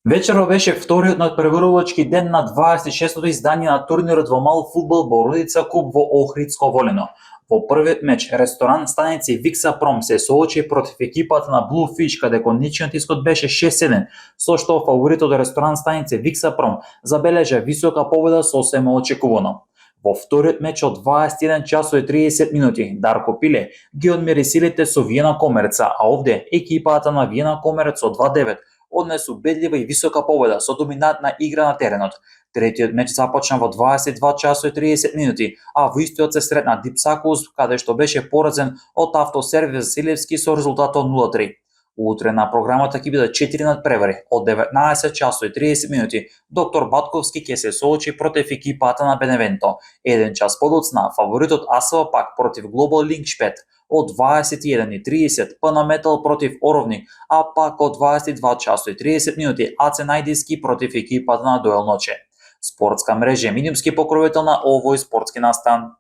Вечерва беше вториот надпреварувачки ден на 26-тото издание на турнирот во мал фудбал Бородица куп во Охридско Волено. Во првиот меч ресторан станици Викса Пром се соочи против екипата на Blue Fish, каде конечниот исход беше 6-7, со што фаворитот ресторан станици Викса Пром забележа висока победа сосема очекувано. Во вториот меч од 21 часот и 30 минути Дарко Пиле ги одмери силите со Виена Комерца, а овде екипата на Виена Комерец со 2-9 однесу убедлива и висока победа со доминантна игра на теренот. Третиот меч започна во 22 часот и 30 минути, а во истиот се сретна Дипсакус, каде што беше поразен од Автосервис Василевски со резултатот 0-3. Утре на програмата ќе бидат 4 надпревари. Од 19 часот и 30 минути доктор Батковски ќе се соочи против екипата на Беневенто. 1 час подоцна фаворитот АСВ пак против Глобал Линкшпет. Од 21:30 ПН Метал против Оровник, а пак од 22 часот и 30 минути АЦ Најдиски против екипата на Доел Ноче. Спортска мрежа Минимски покровител на овој спортски настан.